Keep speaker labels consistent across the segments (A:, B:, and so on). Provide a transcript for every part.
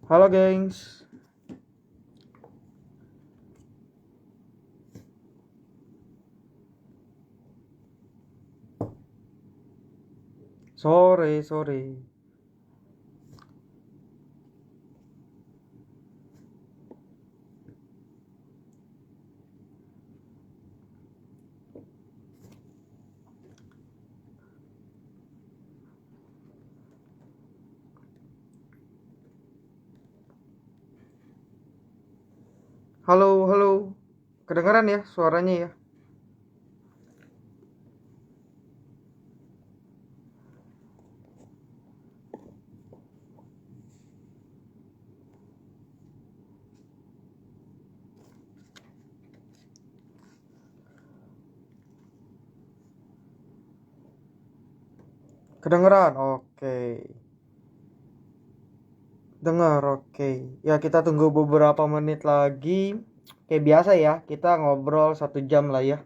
A: Halo gengs. Sore. Halo. Kedengeran ya suaranya ya? Kedengeran. Oke. Dengar. Oke. Ya kita tunggu beberapa menit lagi. Kayak biasa ya, kita ngobrol 1 jam lah ya.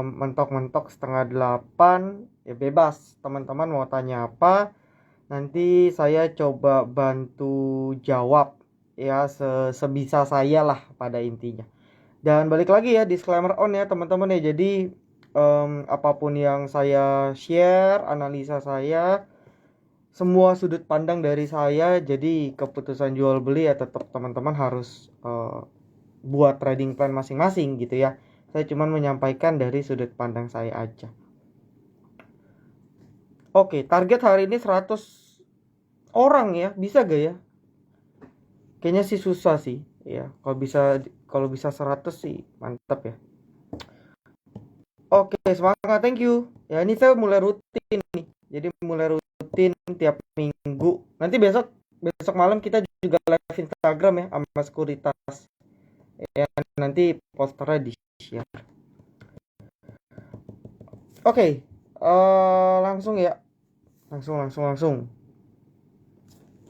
A: Mentok-mentok setengah 8. Ya bebas. Teman-teman mau tanya apa? Nanti saya coba bantu jawab ya sebisa saya lah pada intinya. Dan balik lagi ya, disclaimer on ya teman-teman ya. Jadi apapun yang saya share, analisa saya, semua sudut pandang dari saya. Jadi keputusan jual beli ya tetap teman-teman harus buat trading plan masing-masing gitu ya. Saya cuma menyampaikan dari sudut pandang saya aja. Oke, target hari ini 100 orang ya. Bisa gak ya? Kayaknya sih susah sih ya. Kalau bisa 100 sih mantap ya. Oke, semangat, thank you. Ya, ini saya mulai rutin nih. Jadi mulai rutin tiap minggu. Nanti besok besok malam kita juga live Instagram ya sama sekuritas. Ya, nanti posternya di-share. Oke, langsung ya. Langsung.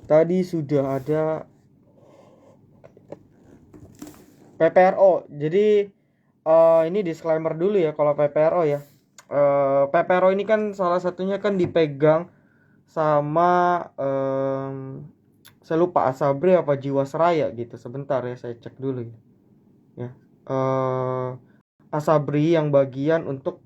A: Tadi sudah ada PPRO. Jadi ini disclaimer dulu ya kalau PPRO ya. PPRO ini kan salah satunya kan dipegang sama saya lupa Asabri apa Jiwasraya gitu. Sebentar ya saya cek dulu ya. Asabri yang bagian untuk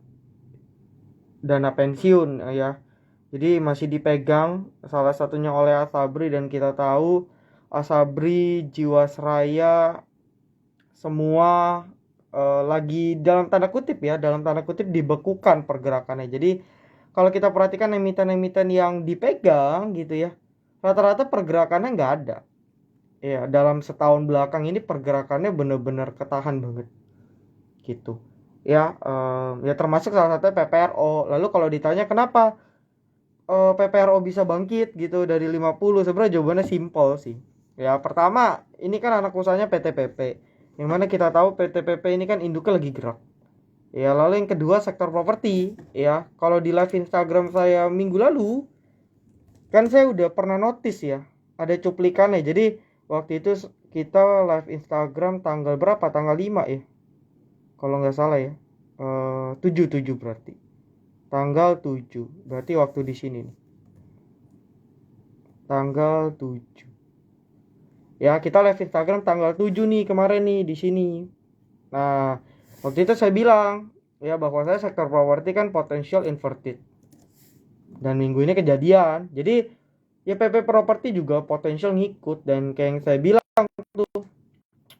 A: dana pensiun ya. Jadi masih dipegang salah satunya oleh Asabri, dan kita tahu Asabri, Jiwasraya semua lagi dalam tanda kutip ya, dalam tanda kutip dibekukan pergerakannya. Jadi kalau kita perhatikan emiten-emiten yang dipegang gitu ya, rata-rata pergerakannya nggak ada. Ya, dalam setahun belakang ini pergerakannya benar-benar ketahan banget gitu. Ya, ya termasuk salah satunya PPRO. Lalu kalau ditanya kenapa PPRO bisa bangkit gitu dari 50, sebenarnya jawabannya simpel sih. Ya, pertama, ini kan anak usahanya PT PP. Yang mana kita tahu PT PP ini kan induknya lagi gerak. Ya, lalu yang kedua sektor properti. Ya, kalau di live Instagram saya minggu lalu, kan saya udah pernah notice ya, ada cuplikannya. Jadi waktu itu kita live Instagram tanggal berapa? Tanggal 5 ya. Kalau nggak salah ya. 7 berarti. Tanggal 7. Berarti waktu di sini nih. Tanggal 7. Ya, kita live Instagram tanggal 7 nih kemarin nih di sini. Nah, waktu itu saya bilang ya bahwa saya sektor properti kan potential inverted. Dan minggu ini kejadian. Jadi ya PP properti juga potensial ngikut, dan kayak yang saya bilang tuh,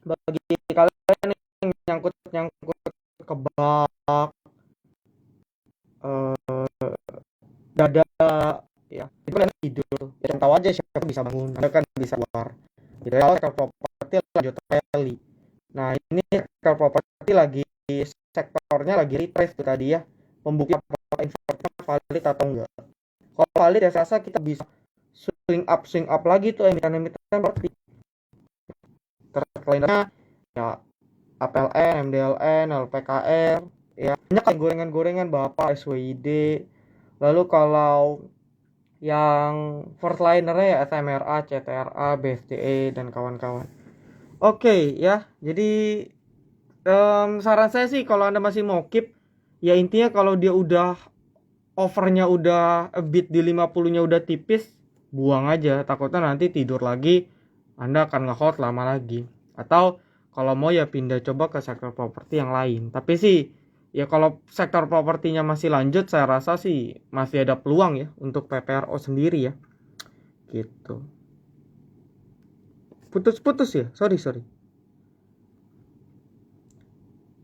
A: bagi kalian yang nyangkut ke bak, dada ya, itu kan tidur ya, tahu aja siapa bisa bangun, Anda kan bisa keluar gitu ya. Sektor properti lanjut rally. Nah, ini sektor properti lagi, sektornya lagi retrace tuh tadi ya, pembuktian apakah invertnya valid atau enggak. Kalau valid ya saya rasa kita bisa swing up lagi tuh emiten-emiten properti terkait ya, APLN, MDLN, LPKR, ya banyak kan gorengan-gorengan Bapak SWID. Lalu kalau yang first linernya ya SMRA, CTRA, BSDE dan kawan-kawan. Oke ya, jadi saran saya sih kalau Anda masih mau keep, ya intinya kalau dia udah overnya udah a bit di 50-nya udah tipis, buang aja, takutnya nanti tidur lagi Anda akan nge-hold lama lagi. Atau kalau mau ya pindah coba ke sektor properti yang lain. Tapi sih ya kalau sektor propertinya masih lanjut, saya rasa sih masih ada peluang ya untuk PPRO sendiri ya. Gitu. Putus-putus ya? Sorry.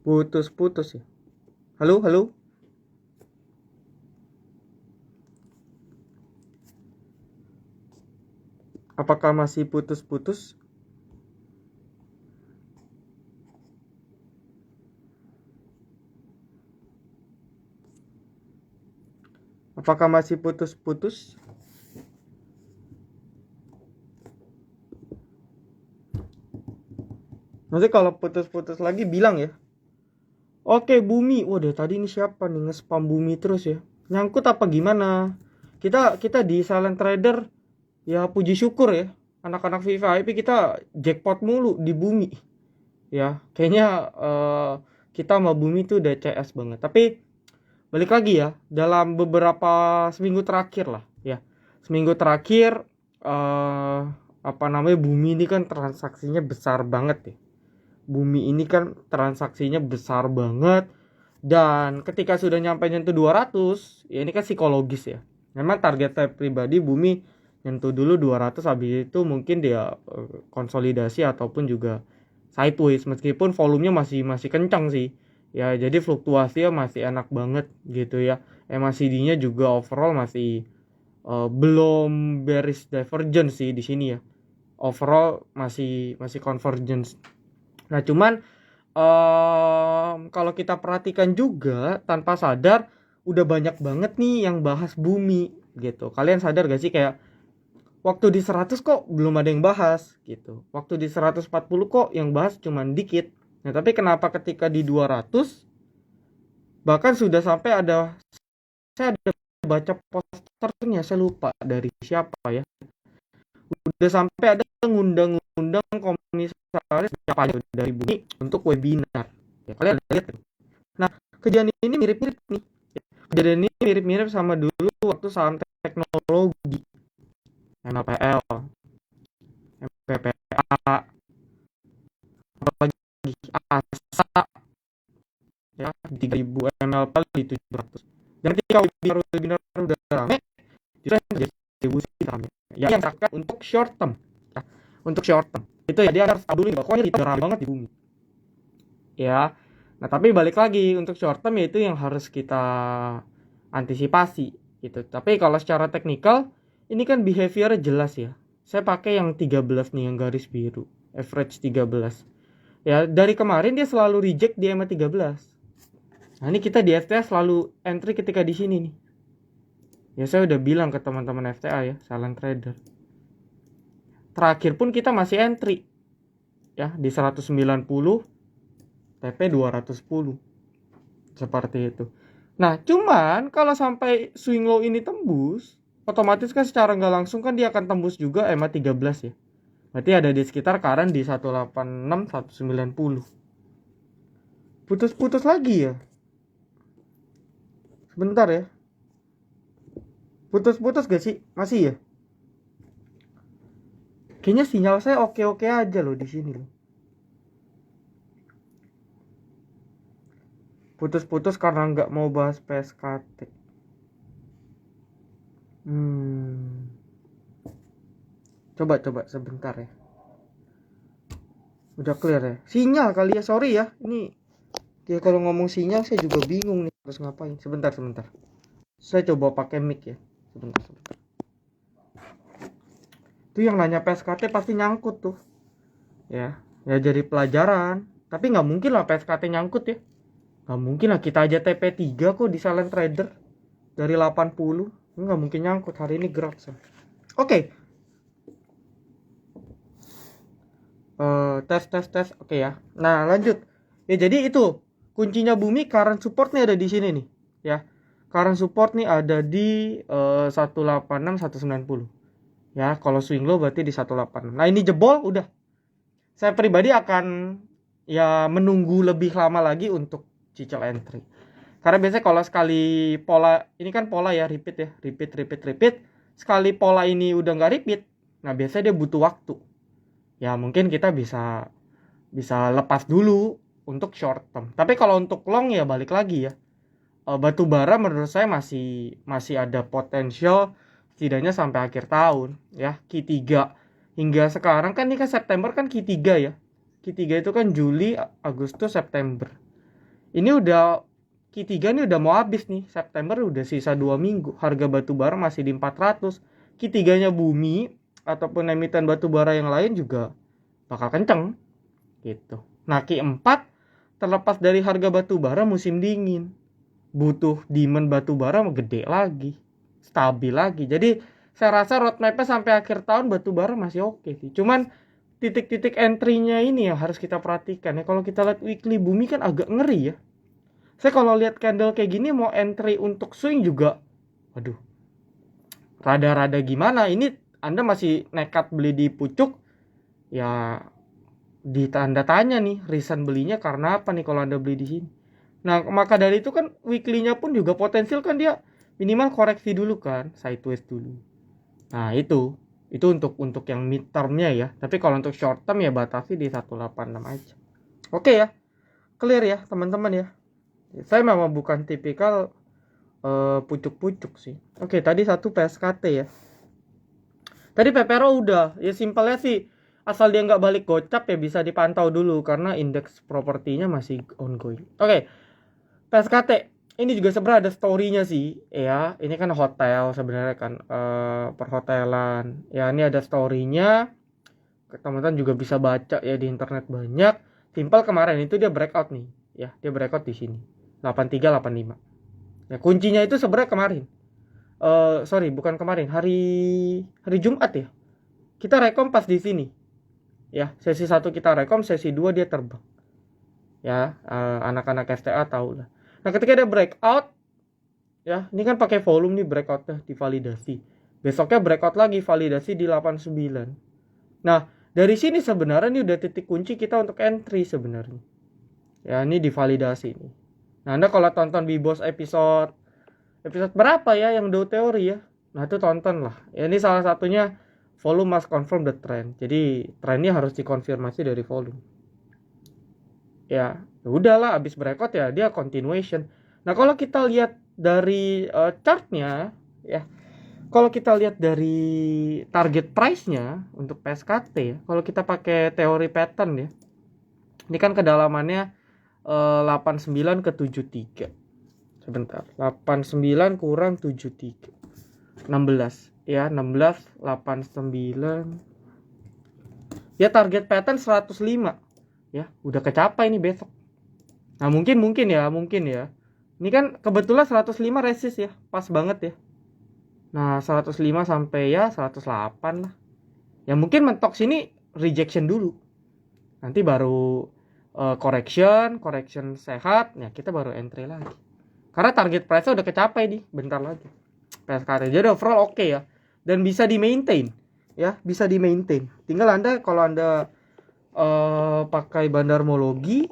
A: Putus-putus ya. Halo? Apakah masih putus-putus? Apakah masih putus-putus? Nanti kalau putus-putus lagi bilang ya. Oke, Bumi. Waduh, tadi ini siapa nih nge-spam Bumi terus ya? Nyangkut apa gimana? Kita di Silent Trader ya puji syukur ya. Anak-anak VIP kita jackpot mulu di Bumi. Ya, kayaknya kita sama Bumi tuh udah CS banget. Tapi balik lagi ya, dalam beberapa seminggu terakhir lah ya. Seminggu terakhir Bumi ini kan transaksinya besar banget ya. Bumi ini kan transaksinya besar banget, dan ketika sudah nyampe nyentuh 200 ya ini kan psikologis ya. Memang target saya pribadi Bumi nyentuh dulu 200, habis itu mungkin dia konsolidasi ataupun juga sideways, meskipun volumenya masih kencang sih ya, jadi fluktuasinya masih enak banget gitu ya. MACD-nya juga overall masih belum bearish divergence sih di sini ya, overall masih convergence. Nah cuman kalau kita perhatikan juga tanpa sadar udah banyak banget nih yang bahas Bumi gitu. Kalian sadar gak sih kayak waktu di 100 kok belum ada yang bahas gitu. Waktu di 140 kok yang bahas cuman dikit. Nah tapi kenapa ketika di 200 bahkan sudah sampai saya ada baca posternya, saya lupa dari siapa ya, udah sampai ada ngundang komisaris siapa dari Bumi untuk webinar ya, kalian lihat. Nah kejadian ini mirip-mirip nih, kejadian ini mirip-mirip sama dulu waktu saham teknologi MLPL, MPPA, apalagi ASA ya, 3000 MLPL di 700. Dan ketika webinar udah rame, itu yang terjadi distribusi sahamnya ya, yang terangkat untuk short term ya. Untuk short term itu ya dia harus tahu dulu bahwa ini rame banget di Bumi ya. Nah tapi balik lagi untuk short term yaitu yang harus kita antisipasi gitu. Tapi kalau secara teknikal ini kan behavior jelas ya. Saya pakai yang 13 nih, yang garis biru, average 13 ya. Dari kemarin dia selalu reject di EMA 13. Nah ini kita di FTA selalu entry ketika di sini nih ya. Saya udah bilang ke teman-teman FTA ya, silent trader, terakhir pun kita masih entry ya di 190 TP 210 seperti itu. Nah cuman kalau sampai swing low ini tembus, otomatis kan secara nggak langsung kan dia akan tembus juga EMA 13 ya. Berarti ada di sekitar current di 186 190. Putus-putus lagi ya. Sebentar ya. Putus-putus gak sih? Masih ya? Kayaknya sinyal saya oke-oke aja loh di sini loh. Putus-putus karena nggak mau bahas PSKT. Coba sebentar ya. Udah clear ya? Sinyal kali ya, sorry ya. Ini ya kalau ngomong sinyal saya juga bingung nih harus ngapain. Sebentar. Saya coba pakai mic ya. Sebentar. Itu yang nanya PSKT pasti nyangkut tuh. Ya jadi pelajaran. Tapi nggak mungkin lah PSKT nyangkut ya. Nggak mungkin lah, kita aja TP3 kok di silent trader dari 80. Nggak mungkin nyangkut, hari ini gerak so. Oke. Tes. Oke ya. Nah lanjut. Ya jadi itu kuncinya Bumi, current support nih ada di sini nih. Ya. Current support nih ada di 186 190. Ya, kalau swing low berarti di 186. Nah, ini jebol udah. Saya pribadi akan ya menunggu lebih lama lagi untuk cicil entry. Karena biasanya kalau sekali pola, ini kan pola ya, repeat. sekali pola ini udah nggak repeat, nah biasanya dia butuh waktu. Ya mungkin kita bisa lepas dulu untuk short term. Tapi kalau untuk long ya balik lagi ya. Batu bara menurut saya masih ada potensial setidaknya sampai akhir tahun ya. Q3 hingga sekarang kan, ini kan September kan Q3 ya. Q3 itu kan Juli, Agustus, September. Ini udah Q3 ini udah mau habis nih. September udah sisa 2 minggu. Harga batu bara masih di 400. Q3-nya bumi ataupun emiten batu bara yang lain juga bakal kenceng gitu. Nah, Q4 terlepas dari harga batu bara musim dingin, butuh demand batu bara gede lagi, stabil lagi. Jadi saya rasa roadmap-nya sampai akhir tahun batu bara masih oke sih. Cuman titik-titik entry-nya ini yang harus kita perhatikan ya. Kalau kita lihat weekly bumi kan agak ngeri ya. Saya kalau lihat candle kayak gini mau entry untuk swing juga, waduh, rada-rada gimana. Ini Anda masih nekat beli di pucuk, ya di tanda tanya nih, reason belinya karena apa nih kalau Anda beli di sini. Nah, maka dari itu kan weekly-nya pun juga potensial kan dia minimal koreksi dulu kan, sideways dulu. Nah, itu untuk yang mid term-nya ya. Tapi kalau untuk short term ya batasi di 186 aja. Oke ya. Clear ya, teman-teman ya. Saya memang bukan tipikal pucuk-pucuk sih. Oke, tadi satu PSKT ya. Tadi PPRO udah, ya simpelnya sih asal dia nggak balik gocap ya bisa dipantau dulu karena indeks propertinya masih ongoing. Oke, PSKT ini juga sebenarnya ada story-nya sih ya. Ini kan hotel sebenarnya kan, perhotelan. Ya ini ada story-nya. Teman-teman juga bisa baca ya di internet banyak. Simpel kemarin itu dia breakout nih. Ya, dia breakout di sini. 8385. Ya, kuncinya itu sebenarnya kemarin. Sorry, bukan kemarin. Hari Jumat ya. Kita rekom pas di sini. Ya, sesi 1 kita rekom, sesi 2 dia terbang. Ya, anak-anak STA tahu lah. Nah, ketika dia breakout, ya, ini kan pakai volume nih breakoutnya, divalidasi. Besoknya breakout lagi, validasi di 89. Nah, dari sini sebenarnya ini udah titik kunci kita untuk entry sebenarnya. Ya, ini divalidasi nih. Nah, Anda kalau tonton Bibos episode berapa ya yang do teori ya? Nah, itu tonton lah. Ya, ini salah satunya volume must confirm the trend. Jadi, trennya harus dikonfirmasi dari volume. Ya udahlah, abis breakout ya dia continuation. Nah, kalau kita lihat dari chartnya ya, kalau kita lihat dari target price-nya untuk PSKT ya, kalau kita pakai teori pattern ya, ini kan kedalamannya 89 ke 73. Sebentar, 89 kurang 73, 16 ya, 16 89 ya, target pattern 105 ya, udah kecapai nih besok. Nah, mungkin ya. Ini kan kebetulan 105 resist ya, pas banget ya. Nah, 105 sampai ya 108 lah. Ya mungkin mentok sini rejection dulu. Nanti baru correction sehat, ya kita baru entry lagi. Karena target price-nya udah kecapai nih, bentar lagi. PSKT. Jadi overall oke ya. Dan bisa di-maintain. Ya, bisa di-maintain. Tinggal Anda kalau Anda pakai bandarmologi,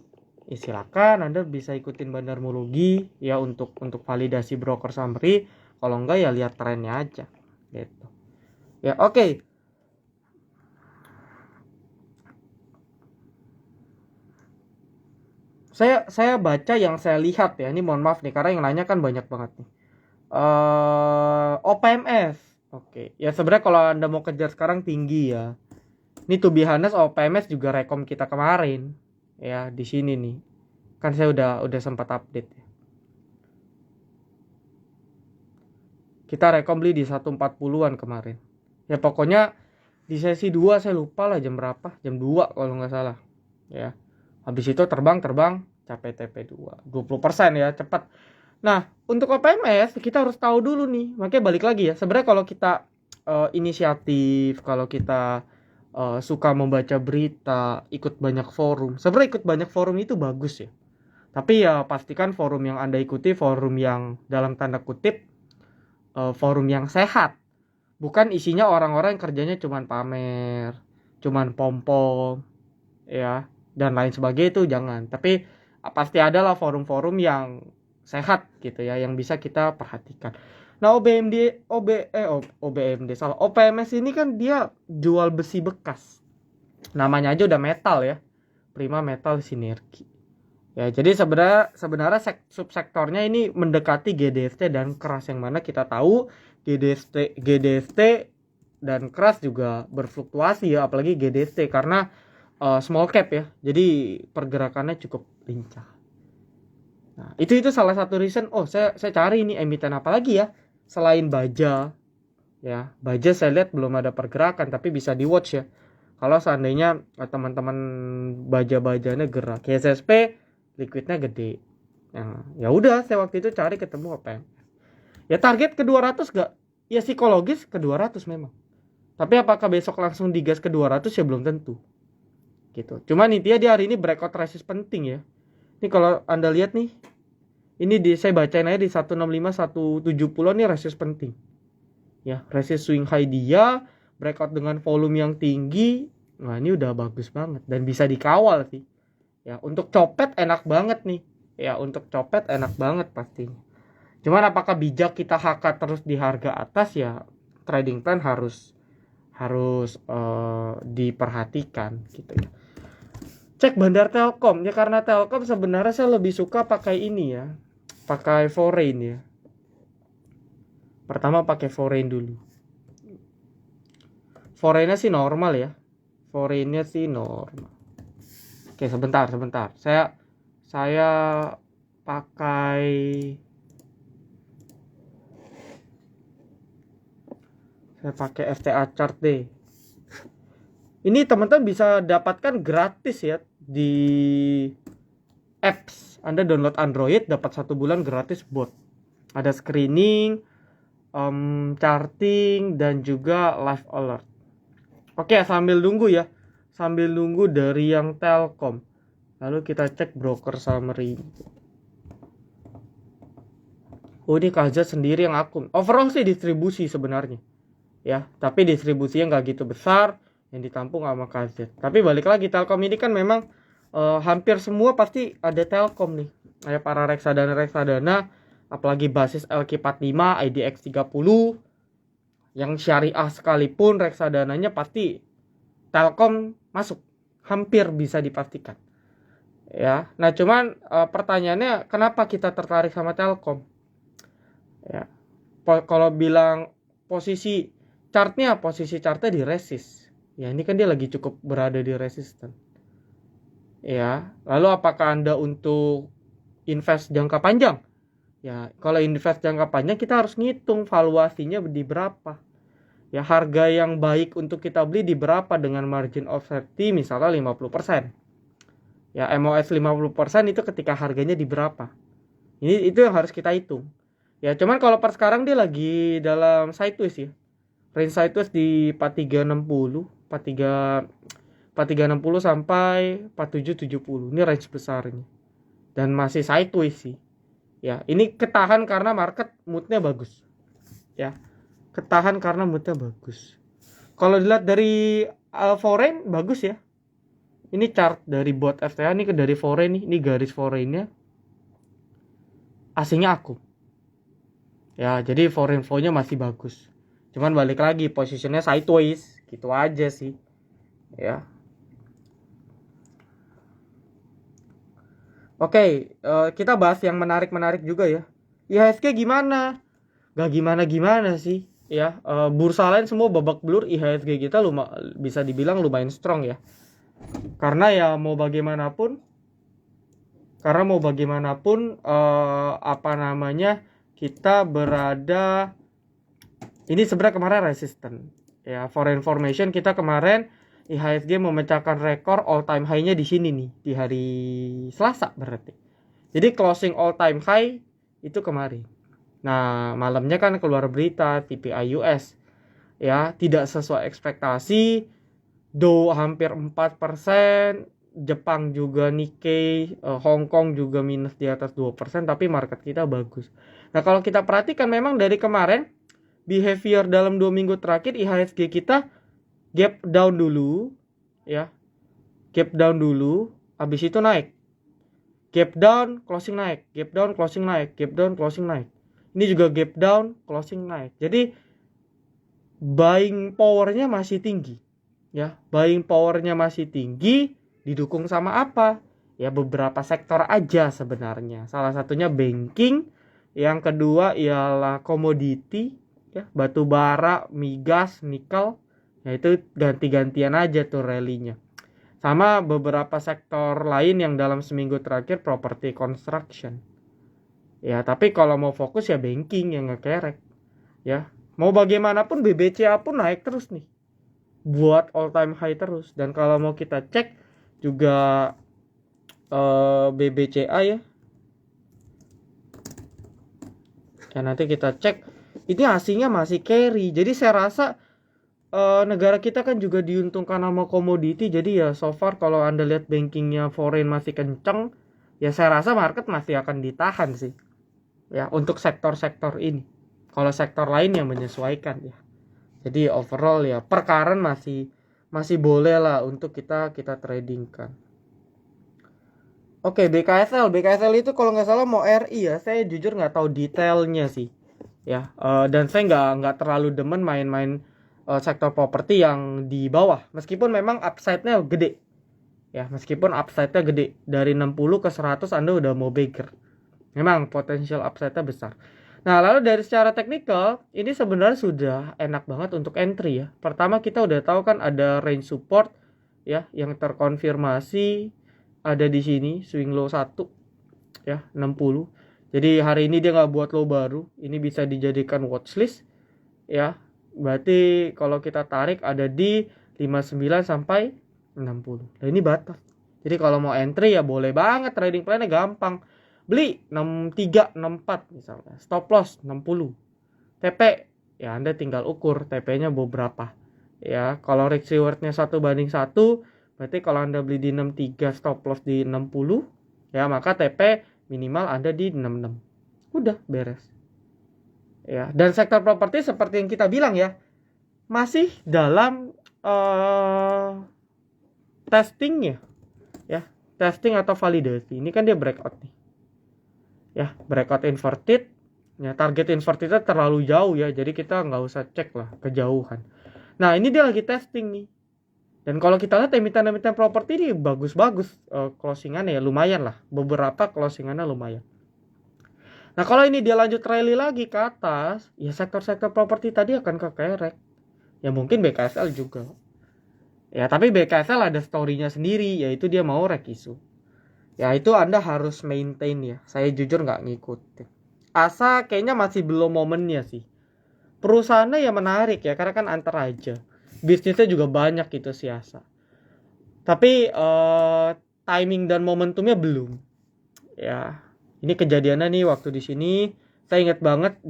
A: ya silakan Anda bisa ikutin bandarmologi ya untuk validasi broker summary. Kalau enggak ya lihat trennya aja gitu. Ya, oke. Saya baca yang saya lihat ya. Ini mohon maaf nih karena yang nanya kan banyak banget nih. OPMS. Oke. Ya sebenarnya kalau Anda mau kejar sekarang tinggi ya. Ini to be honest, OPMS juga rekom kita kemarin. Ya, di sini nih. Kan saya udah sempat update ya. Kita rekom beli di 140-an kemarin. Ya pokoknya di sesi 2 saya lupa lah jam berapa. Jam 2 kalau nggak salah. Ya. Habis itu terbang capai TP2. 20% ya, cepat. Nah, untuk OPMS kita harus tahu dulu nih. Makanya balik lagi ya. Sebenarnya kalau kita inisiatif, kalau kita suka membaca berita, ikut banyak forum. Sebenarnya ikut banyak forum itu bagus ya. Tapi ya pastikan forum yang Anda ikuti forum yang dalam tanda kutip forum yang sehat. Bukan isinya orang-orang yang kerjanya cuman pamer, cuman pom-pom, ya, dan lain sebagainya, itu jangan. Tapi pasti ada lah forum-forum yang sehat gitu ya, yang bisa kita perhatikan. Nah, OBMD salah. OPMS ini kan dia jual besi bekas. Namanya aja udah metal ya. Prima Metal Sinergi. Ya, jadi sebenarnya subsektornya ini mendekati GDST dan keras, yang mana kita tahu GDST dan keras juga berfluktuasi ya, apalagi GDST karena small cap ya. Jadi pergerakannya cukup lincah. Nah, itu salah satu reason. Oh, saya cari ini emiten apa lagi ya selain Baja. Ya, Baja saya lihat belum ada pergerakan, tapi bisa di watch ya. Kalau seandainya teman-teman Baja-bajanya gerak, KSSP liquidnya gede. Ya udah, saya waktu itu cari ketemu apa? Ya target ke 200 gak? Ya psikologis ke 200 memang. Tapi apakah besok langsung digas ke 200 ya belum tentu. Gitu. Cuman intinya dia hari ini breakout resist penting ya. Ini kalau Anda lihat nih, ini saya bacain aja di 165 170 nih resist penting. Ya, resist swing high dia, breakout dengan volume yang tinggi. Nah, ini udah bagus banget dan bisa dikawal sih. Ya, untuk copet enak banget nih. Ya, untuk copet enak banget pastinya. Cuman apakah bijak kita HK terus di harga atas ya, trading plan harus diperhatikan gitu ya. Cek Bandar Telkom ya, karena Telkom sebenarnya saya lebih suka pakai ini ya, pakai foreign ya. Pertama pakai foreign dulu. Foreignnya sih normal ya, foreignnya sih normal. Oke, sebentar. Saya pakai FTA chart deh. Ini teman-teman bisa dapatkan gratis ya di apps. Anda download Android, dapat 1 bulan gratis bot. Ada screening, charting, dan juga live alert. Oke, sambil nunggu ya. Sambil nunggu dari yang Telkom. Lalu kita cek broker summary. Oh, ini KZ sendiri yang akun. Overall sih distribusi sebenarnya. Ya, tapi distribusinya nggak gitu besar yang ditampung sama KZ. Tapi balik lagi, Telkom ini kan memang hampir semua pasti ada Telkom nih. Kayak para reksadana, apalagi basis LQ45, IDX30, yang syariah sekalipun reksadananya pasti Telkom masuk, hampir bisa dipastikan. Ya, nah cuman pertanyaannya kenapa kita tertarik sama Telkom? Ya, kalau bilang posisi chartnya di resist. Ya, ini kan dia lagi cukup berada di resisten. Ya, lalu apakah Anda untuk invest jangka panjang? Ya, kalau invest jangka panjang kita harus ngitung valuasinya di berapa. Ya, harga yang baik untuk kita beli di berapa dengan margin of safety misalnya 50%. Ya, MOS 50% itu ketika harganya di berapa. Itu yang harus kita hitung. Ya, cuman kalau per sekarang dia lagi dalam sideways ya. Range sideways di 4360, 4360 sampai 4770. Ini range besarnya. Dan masih sideways sih. Ya, ini ketahan karena market moodnya bagus. Ya. Ketahan karena moodnya bagus. Kalau dilihat dari foreign bagus ya. Ini chart dari bot FTA, ini dari foreign nih. Ini garis foreignnya. Asingnya aku. Ya, jadi foreign flow-nya masih bagus. Cuman balik lagi posisinya sideways, gitu aja sih. Ya. Oke, kita bahas yang menarik juga ya. IHSG gimana? Gak gimana sih. Ya, bursa lain semua babak belur, IHSG kita bisa dibilang lumayan strong ya. Karena ya mau bagaimanapun kita berada ini sebenarnya kemarin resisten ya. For information, kita kemarin IHSG memecahkan rekor all time high-nya di sini nih, di hari Selasa berarti. Jadi closing all time high itu kemarin. Nah, malamnya kan keluar berita TPI US ya, tidak sesuai ekspektasi. Dow hampir 4%, Jepang juga Nikkei, Hong Kong juga minus di atas 2%, tapi market kita bagus. Nah, kalau kita perhatikan memang dari kemarin behavior dalam 2 minggu terakhir IHSG kita gap down dulu ya. Gap down dulu, habis itu naik. Gap down, closing naik, gap down, closing naik, gap down, closing naik. Ini juga gap down, closing naik. Jadi buying powernya masih tinggi. Ya, buying powernya masih tinggi, didukung sama apa? Ya beberapa sektor aja sebenarnya. Salah satunya banking, yang kedua ialah komoditi, ya, batu bara, migas, nikel. Ya itu ganti-gantian aja tuh rally-nya. Sama beberapa sektor lain yang dalam seminggu terakhir property construction. Ya, tapi kalau mau fokus ya banking yang ngekerek. Ya, mau bagaimanapun BBCA pun naik terus nih. Buat all time high terus. Dan kalau mau kita cek juga BBCA ya. Ya nanti kita cek. Ini aslinya masih carry. Jadi saya rasa negara kita kan juga diuntungkan sama komoditi. Jadi ya so far kalau Anda lihat bankingnya foreign masih kenceng, ya saya rasa market masih akan ditahan sih. Ya untuk sektor-sektor ini. Kalau sektor lain yang menyesuaikan ya. Jadi overall ya perkaren masih boleh lah untuk kita tradingkan. Oke, BKSL itu kalau nggak salah mau RI ya. Saya jujur nggak tahu detailnya sih. Ya, dan saya nggak terlalu demen main-main sektor properti yang di bawah. Meskipun memang upside-nya gede. Ya, meskipun upside-nya gede. Dari 60 ke 100 Anda udah mau beggar. Memang potensial upside-nya besar. Nah, lalu dari secara teknikal, ini sebenarnya sudah enak banget untuk entry ya. Pertama kita udah tahu kan ada range support ya yang terkonfirmasi ada di sini, swing low 1 ya, 60. Jadi hari ini dia nggak buat low baru, ini bisa dijadikan watchlist ya. Berarti kalau kita tarik ada di 59 sampai 60. Nah, ini batas. Jadi kalau mau entry ya boleh banget, trading plan-nya gampang. Beli 63, 64 misalnya. Stop loss 60. TP ya Anda tinggal ukur TP-nya berapa. Ya, kalau risk reward-nya 1:1, berarti kalau Anda beli di 63, stop loss di 60, ya maka TP minimal Anda di 66. Udah beres. Ya, dan sektor properti seperti yang kita bilang ya, masih dalam testing ya, testing atau validasi. Ini kan dia breakout nih. Ya, breakout inverted. Ya, target invertednya terlalu jauh ya, jadi kita nggak usah cek lah kejauhan. Nah, ini dia lagi testing nih. Dan kalau kita lihat emiten-emiten properti ini bagus-bagus closingannya ya, lumayan lah. Beberapa closingannya lumayan. Nah, kalau ini dia lanjut rally lagi ke atas, ya sektor-sektor properti tadi akan kekerek. Ya mungkin BKSL juga. Ya, tapi BKSL ada story-nya sendiri, yaitu dia mau rek isu. Ya, itu Anda harus maintain ya. Saya jujur nggak ngikutin. Asa kayaknya masih belum momennya sih. Perusahaannya ya menarik ya, karena kan antar aja. Bisnisnya juga banyak gitu si Asa. Tapi timing dan momentumnya belum. Ya, ini kejadiannya nih waktu di sini. Saya ingat banget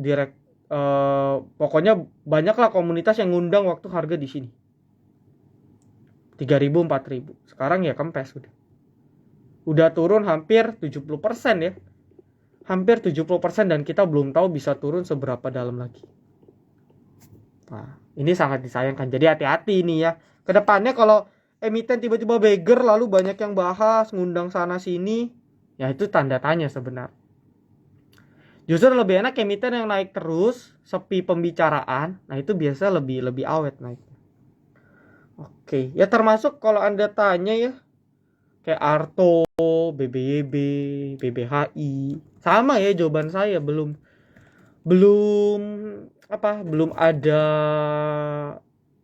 A: pokoknya banyaklah komunitas yang ngundang waktu harga di sini. 3.000, 4.000. Sekarang ya kempes udah turun hampir 70% ya. Hampir 70% dan kita belum tahu bisa turun seberapa dalam lagi. Nah, ini sangat disayangkan. Jadi hati-hati ini ya. Kedepannya kalau emiten tiba-tiba beggar lalu banyak yang bahas, ngundang sana sini, ya itu tanda tanya sebenarnya. Justru lebih enak emiten yang naik terus, sepi pembicaraan. Nah, itu biasa lebih awet naik. Oke, ya termasuk kalau Anda tanya ya, kayak Arto, BBYB, BBHI, sama ya jawaban saya belum ada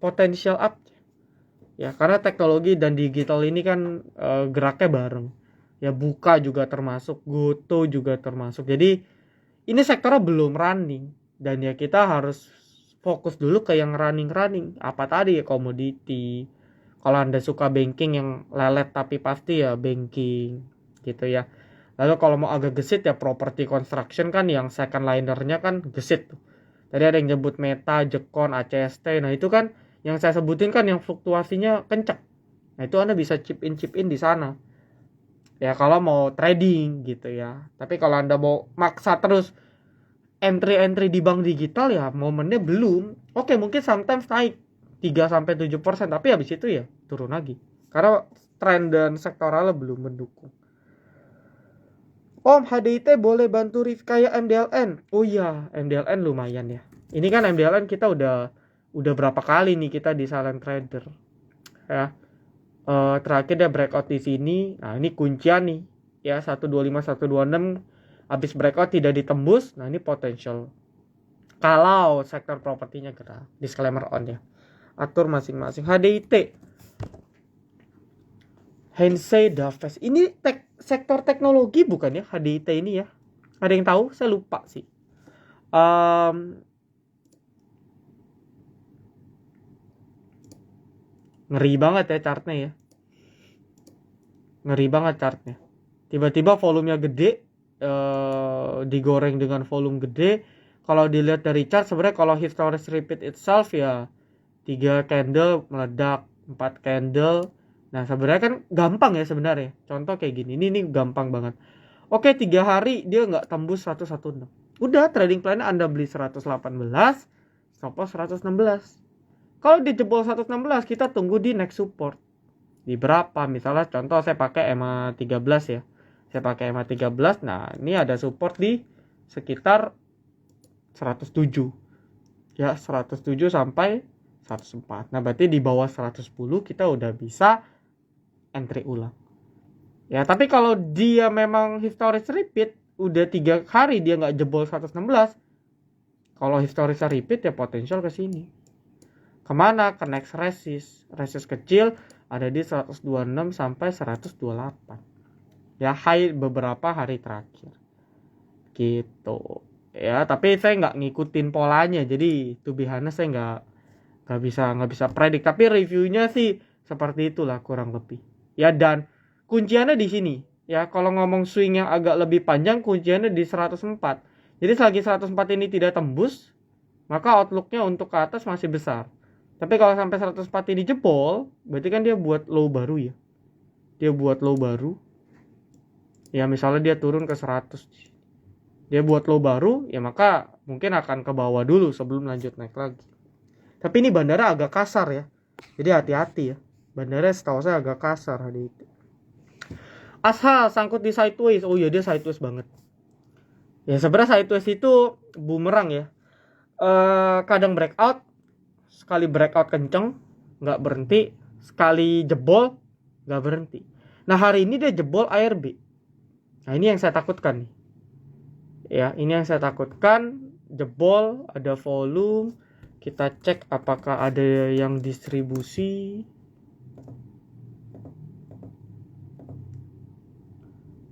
A: potensial up ya, karena teknologi dan digital ini kan geraknya bareng ya. Buka juga termasuk, Goto juga termasuk. Jadi ini sektornya belum running dan ya kita harus fokus dulu ke yang running apa tadi ya, komoditi. Kalau Anda suka banking yang lelet tapi pasti ya banking gitu ya. Lalu kalau mau agak gesit ya property construction kan yang second linernya kan gesit tuh. Tadi ada yang nyebut Meta, Jekon, ACST. Nah, itu kan yang saya sebutin kan yang fluktuasinya kencang. Nah, itu Anda bisa chip in di sana. Ya kalau mau trading gitu ya. Tapi kalau Anda mau maksa terus entry di bank digital ya momennya belum. Oke, mungkin sometimes naik 3-7%, tapi habis itu ya turun lagi. Karena tren dan sektoralnya belum mendukung. Om, HDIT boleh bantu kayak MDLN. Oh iya, MDLN lumayan ya. Ini kan MDLN kita udah berapa kali nih kita di silent trader ya. Terakhir dia breakout di sini. Nah, ini kuncian nih ya, 125 126 habis breakout tidak ditembus. Nah, ini potential kalau sektor propertinya gerak. Disclaimer on ya. Atur masing-masing. HDIT, Hensei Daves. Ini sektor teknologi bukan ya HDIT ini ya? Ada yang tahu? Saya lupa sih. Ngeri banget ya chartnya ya. Ngeri banget chartnya. Tiba-tiba volumenya gede, digoreng dengan volume gede. Kalau dilihat dari chart sebenarnya kalau historic repeat itself ya 3 candle meledak, 4 candle. Nah sebenarnya kan gampang ya sebenarnya. Contoh kayak gini, ini gampang banget. Oke, 3 hari dia nggak tembus 116. Udah, trading plan-nya Anda beli 118, stop loss 116. Kalau di jebol 116, kita tunggu di next support. Di berapa? Misalnya contoh saya pakai EMA 13 ya. Saya pakai EMA 13. Nah, ini ada support di sekitar 107. Ya, 107 sampai 104. Nah, berarti di bawah 110 kita udah bisa entry ulang. Ya, tapi kalau dia memang historic repeat, udah 3 hari dia nggak jebol 116. Kalau historic repeat ya potensial ke sini. Kemana? Ke next resist. Resist kecil ada di 126 sampai 128. Ya, high beberapa hari terakhir. Gitu. Ya, tapi saya nggak ngikutin polanya. Jadi, to be honest, saya nggak bisa predik. Tapi reviewnya sih seperti itulah kurang lebih. Ya, dan kunciannya di sini. Ya, kalau ngomong swing yang agak lebih panjang, kunciannya di 104. Jadi selagi 104 ini tidak tembus, maka outlooknya untuk ke atas masih besar. Tapi kalau sampai 104 ini jebol, berarti kan dia buat low baru ya. Dia buat low baru. Ya misalnya dia turun ke 100. Dia buat low baru, ya maka mungkin akan ke bawah dulu sebelum lanjut naik lagi. Tapi ini bandara agak kasar ya. Jadi hati-hati ya. Bandara setahu saya agak kasar hari itu. Ashal sangkut di sideways. Oh iya, dia sideways banget. Ya sebenarnya sideways itu bumerang ya. Kadang breakout, sekali breakout kenceng nggak berhenti, sekali jebol nggak berhenti. Nah hari ini dia jebol ARB. Nah ini yang saya takutkan nih. Ya ini yang saya takutkan, jebol, ada volume. Kita cek apakah ada yang distribusi.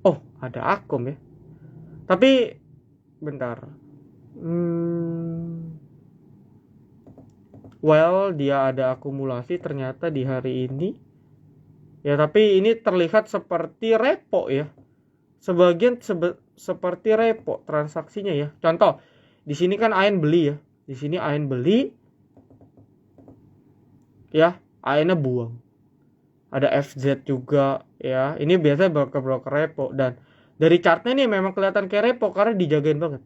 A: Oh ada akum ya. Tapi bentar. Well, dia ada akumulasi ternyata di hari ini. Ya, tapi ini terlihat seperti repo ya. Sebagian seperti repo transaksinya ya. Contoh, di sini kan AN beli ya. Di sini AN beli. Ya, AN-nya buang. Ada FZ juga ya. Ini biasanya broker-broker repo dan dari chartnya nih memang kelihatan kayak repo karena dijagain banget.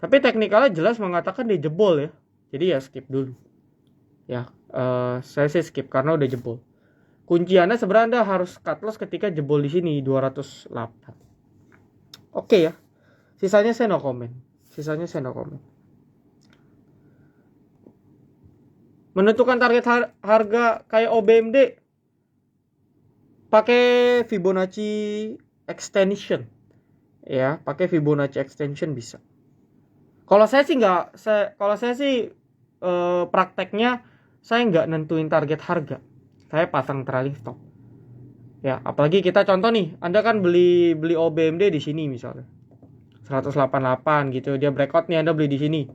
A: Tapi teknikalnya jelas mengatakan dia jebol ya. Jadi ya skip dulu. Ya, saya sih skip karena udah jebol. Kunciannya sebenarnya Anda harus cut loss ketika jebol di sini 208. Oke ya. Sisanya saya no comment. Menentukan target harga kayak OBMD pakai Fibonacci extension. Ya, pakai Fibonacci extension bisa. Kalau saya sih prakteknya saya nggak nentuin target harga. Saya pasang trailing stop. Ya, apalagi kita contoh nih, Anda kan beli OBMD di sini misalnya. 188 gitu. Dia breakout nih, Anda beli di sini.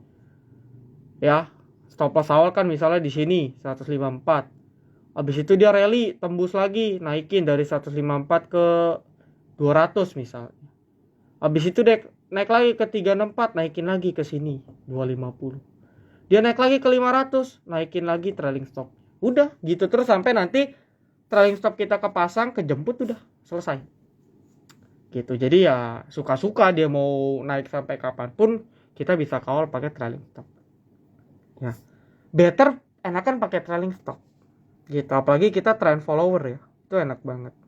A: Ya, stop loss awal kan misalnya di sini 154. Habis itu dia rally tembus lagi, naikin dari 154 ke 200 misalnya. Habis itu dia naik lagi ke 364, naikin lagi ke sini 250. Dia naik lagi ke 500, naikin lagi trailing stop. Udah gitu terus sampai nanti trailing stop kita kepasang, kejemput, udah selesai. Gitu. Jadi ya suka-suka dia mau naik sampai kapanpun kita bisa kawal pakai trailing stop. Ya. Better enakan pakai trailing stop. Gitu. Apalagi kita trend follower ya. Itu enak banget.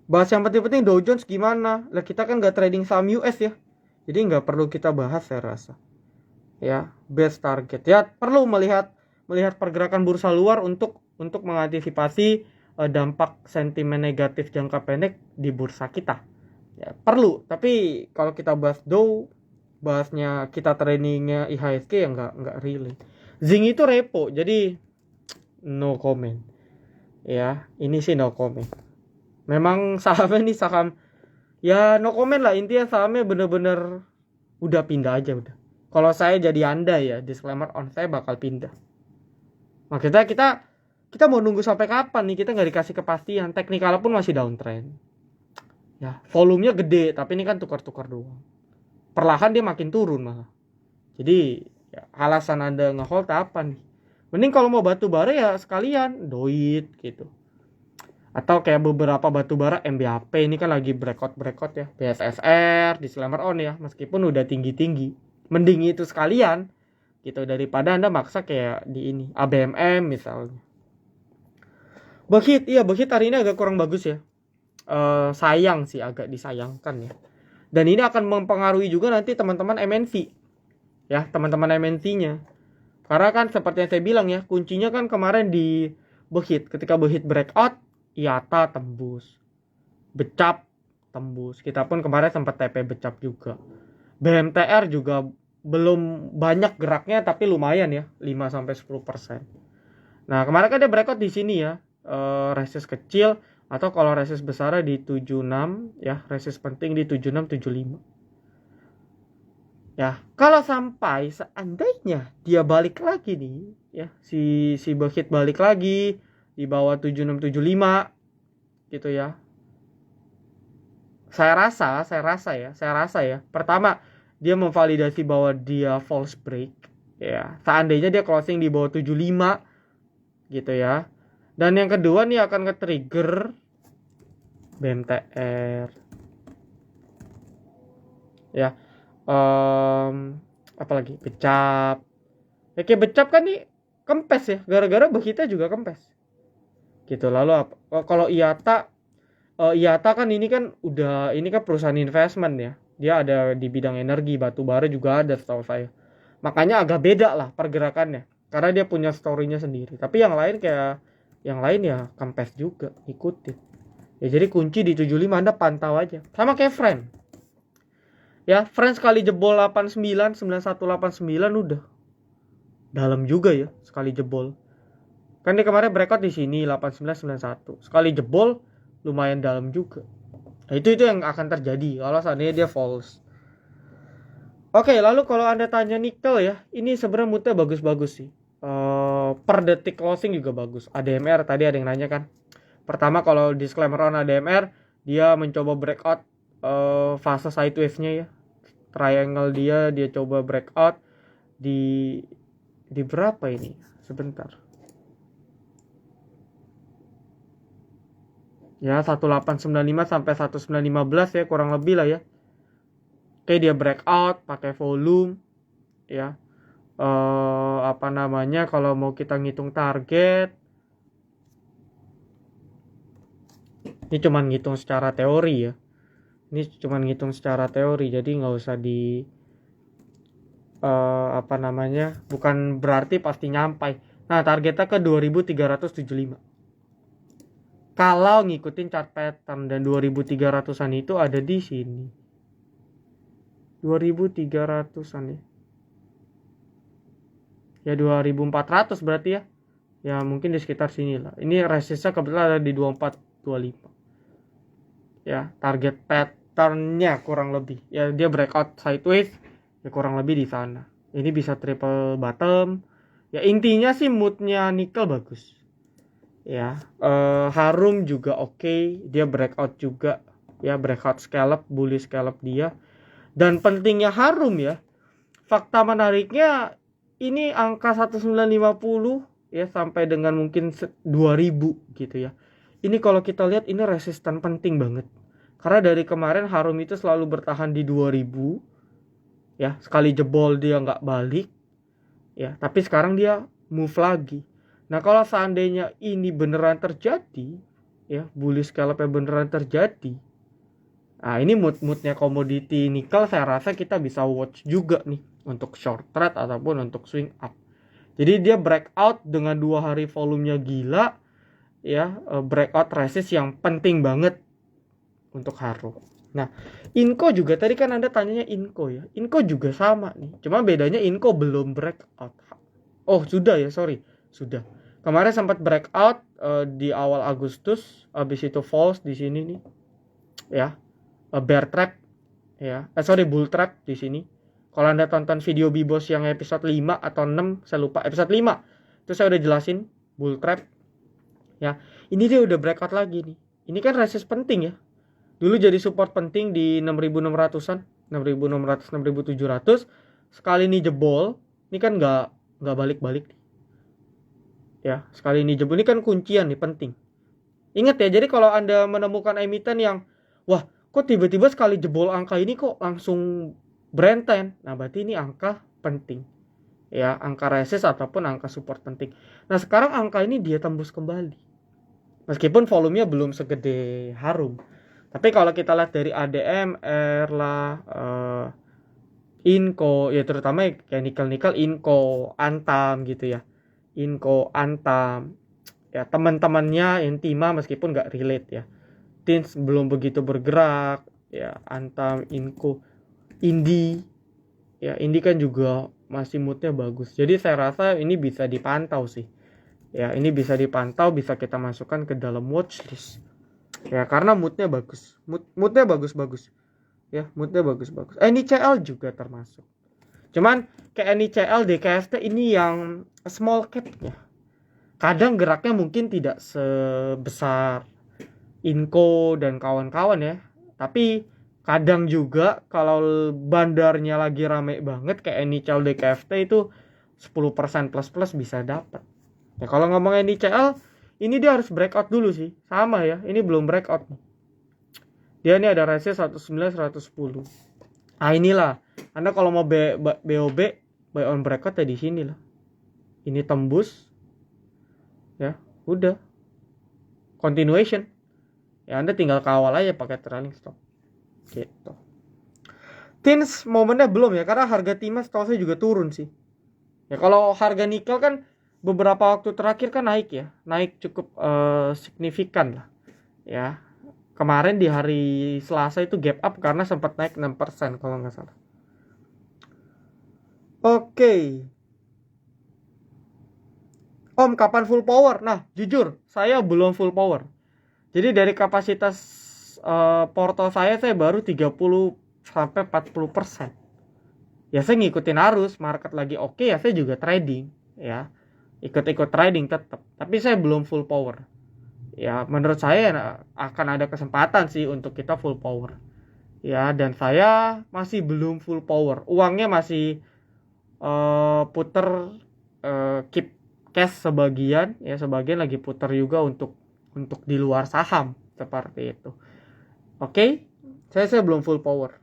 A: Bahas yang penting-penting Dow Jones gimana? Lah kita kan nggak trading saham US ya. Jadi nggak perlu kita bahas saya rasa. Ya, best target. Ya, perlu melihat pergerakan bursa luar untuk mengantisipasi dampak sentimen negatif jangka pendek di bursa kita. Ya, perlu. Tapi kalau kita bahas Dow, bahasnya kita trainingnya IHSG ya nggak really. Zing itu repo, jadi no comment. Ya, ini sih no comment. Memang sahamnya nih saham ya no comment lah, intinya sahamnya bener-bener udah pindah aja udah. Kalau saya jadi Anda ya, disclaimer on, saya bakal pindah. Makanya kita mau nunggu sampai kapan nih? Kita nggak dikasih kepastian. Teknikal pun masih downtrend. Ya, volumenya gede, tapi ini kan tukar-tukar doang. Perlahan dia makin turun malah. Jadi ya, alasan Anda nge-hold apa nih? Mending kalau mau batu bara ya sekalian doit gitu. Atau kayak beberapa batu bara MBAP ini kan lagi breakout ya. BSSR, disclaimer on ya, meskipun udah tinggi-tinggi. Mending itu sekalian gitu daripada Anda maksa kayak di ini ABMM misalnya. Bauxite hari ini agak kurang bagus ya. Sayang sih, agak disayangkan ya. Dan ini akan mempengaruhi juga nanti teman-teman MNC. Ya, teman-teman MNC-nya. Karena kan seperti yang saya bilang ya, kuncinya kan kemarin di Bauxite. Ketika Bauxite breakout, IATA tembus. Becap tembus. Kita pun kemarin sempat TP becap juga. BMTR juga belum banyak geraknya tapi lumayan ya, 5-10%. Nah, kemarin kan dia breakout di sini ya. Resist kecil atau kalau resist besar di 76 ya, resist penting di 76-75. Ya, kalau sampai seandainya dia balik lagi nih ya, si Bauxite balik lagi di bawah 7675 gitu ya. Saya rasa ya. Pertama, dia memvalidasi bahwa dia false break ya. Seandainya dia closing di bawah 75 gitu ya. Dan yang kedua nih akan nge-trigger BMTR. Ya. Apalagi becap. Ya kayak becap kan nih kempes ya. Gara-gara kita juga kempes. Gitu. Lalu apa? Kalau IATA kan ini kan perusahaan investment ya. Dia ada di bidang energi, batu bara juga ada setahu saya. Makanya agak beda lah pergerakannya. Karena dia punya story-nya sendiri. Tapi yang lain ya kempes juga, ikutin. Ya jadi kunci di 75 Anda pantau aja. Sama kayak Friend. Ya, Friend sekali jebol 89, 9189 udah. Dalam juga ya, sekali jebol. Kan dia kemarin breakout di sini 8991. Sekali jebol lumayan dalam juga. Nah, itu yang akan terjadi kalau seandainya dia false. Oke, lalu kalau Anda tanya nikel ya, ini sebenarnya moodnya bagus-bagus sih. Per detik closing juga bagus. ADMR tadi ada yang nanya kan. Pertama kalau disclaimer on ADMR, dia mencoba breakout fase sidewave-nya ya. Triangle dia coba breakout di berapa ini? Sebentar. Ya 1895 sampai 1915 ya, kurang lebih lah ya. Oke, dia breakout pakai volume ya. Kalau mau kita ngitung target, ini cuma ngitung secara teori ya. Jadi nggak usah bukan berarti pasti nyampai. Nah, targetnya ke 2375. Kalau ngikutin chart pattern, dan 2300-an itu ada di sini. 2300-an ya. Ya 2400 berarti ya. Ya mungkin di sekitar sini lah. Ini resistnya kebetulan ada di 2425. Ya, target patternnya kurang lebih. Ya dia breakout sideways, ya kurang lebih di sana. Ini bisa triple bottom. Ya intinya sih moodnya nikel bagus. Ya, Harum juga oke. Dia breakout juga. Ya breakout scalp, bullish scalp dia. Dan pentingnya Harum ya. Fakta menariknya ini angka 1950 ya sampai dengan mungkin 2000 gitu ya. Ini kalau kita lihat ini resisten penting banget. Karena dari kemarin Harum itu selalu bertahan di 2000. Ya, sekali jebol dia nggak balik. Ya, tapi sekarang dia move lagi. Nah, kalau seandainya ini beneran terjadi, ya, bullish scalp-nya beneran terjadi. Nah, ini moodnya komoditi nikel saya rasa kita bisa watch juga nih untuk short trade ataupun untuk swing up. Jadi dia breakout dengan 2 hari volumenya gila, ya, breakout resist yang penting banget untuk Haru. Nah, Inco juga tadi kan Anda tanyanya Inco ya. Inco juga sama nih. Cuma bedanya Inco belum breakout. Oh, sudah ya, sorry. Sudah. Kemarin sempat breakout di awal Agustus, habis itu false di sini nih. Ya. Bear trap ya. Bull trap di sini. Kalau Anda tonton video Bibos yang episode 5 atau 6, saya lupa, episode 5. Itu saya udah jelasin bull trap. Ya. Ini dia udah breakout lagi nih. Ini kan resist penting ya. Dulu jadi support penting di 6.600-an, 6.600, 6.700. Sekali ini jebol, ini kan nggak balik-balik. Ya, sekali ini jebol ini kan kuncian nih, penting. Ingat ya, jadi kalau Anda menemukan emiten yang wah, kok tiba-tiba sekali jebol angka ini kok langsung brenten. Nah, berarti ini angka penting. Ya, angka resist ataupun angka support penting. Nah, sekarang angka ini dia tembus kembali. Meskipun volumenya belum segede Harum. Tapi kalau kita lihat dari ADMR lah, Inco, ya terutama kayak nikel-nikel, Inco, Antam gitu ya. Inco, Antam, ya teman-temannya Intima meskipun nggak relate ya. Tins belum begitu bergerak, ya Antam, Inco, Indi, ya Indi kan juga masih moodnya bagus. Jadi saya rasa ini bisa dipantau sih. Ya ini bisa dipantau, bisa kita masukkan ke dalam watchlist. Ya karena moodnya bagus, moodnya bagus-bagus. Ya moodnya bagus-bagus. NICL juga termasuk. Cuman kayak NICL, DKST ini yang small cap-nya. Kadang geraknya mungkin tidak sebesar Inco dan kawan-kawan ya. Tapi kadang juga kalau bandarnya lagi rame banget kayak NICL, DKST itu 10% plus-plus bisa dapat. Ya kalau ngomong NICL, ini dia harus breakout dulu sih. Sama ya, ini belum breakout nih. Dia ini ada resist 109, 110. Nah inilah, Anda kalau mau BOB, buy on breakout ya di sini lah. Ini tembus, ya udah, continuation. Ya Anda tinggal kawal aja pakai trailing stop. Gitu. Tins momennya belum ya, karena harga Timas tahu saya juga turun sih. Ya kalau harga nikel kan beberapa waktu terakhir kan naik ya, naik cukup signifikan lah. Ya kemarin di hari Selasa itu gap up karena sempat naik 6% kalau nggak salah. Oke. Om kapan full power? Nah jujur saya belum full power. Jadi dari kapasitas porto saya baru 30-40%. Ya saya ngikutin arus, market lagi oke ya saya juga trading ya. Ikut-ikut trading tetap. Tapi saya belum full power. Ya menurut saya akan ada kesempatan sih untuk kita full power. Ya dan saya masih belum full power. Uangnya masih puter, keep cash sebagian, ya sebagian lagi puter juga untuk di luar saham seperti itu. Oke, saya belum full power.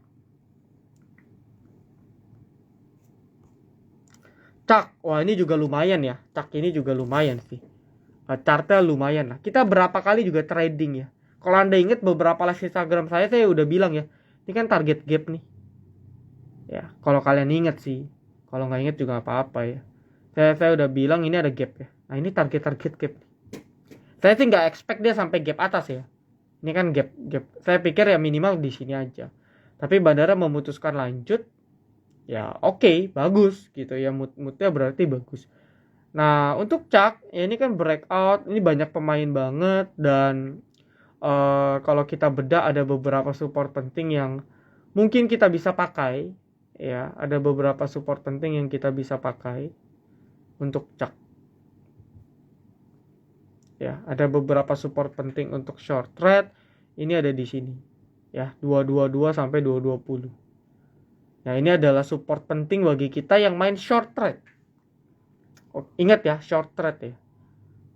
A: Cak, wah ini juga lumayan ya. Cak ini juga lumayan sih. Chartnya lumayan lah. Kita berapa kali juga trading ya. Kalau Anda ingat beberapa live Instagram saya udah bilang ya. Ini kan target gap nih. Ya, kalau kalian ingat sih. Kalau nggak ingat juga apa-apa ya. Saya udah bilang ini ada gap ya. Nah ini target gap. Saya sih nggak expect dia sampai gap atas ya. Ini kan gap. Saya pikir ya minimal di sini aja. Tapi bandara memutuskan lanjut. Ya oke, bagus gitu ya, moodnya berarti bagus. Nah untuk Cak ya ini kan breakout, ini banyak pemain banget dan kalau kita bedah ada beberapa support penting yang mungkin kita bisa pakai ya, ada beberapa support penting yang kita bisa pakai untuk Cak ya, ada beberapa support penting untuk short trade ini ada di sini ya, 222 sampai 220. Nah ini adalah support penting bagi kita yang main short trade. Ingat ya, short trade ya.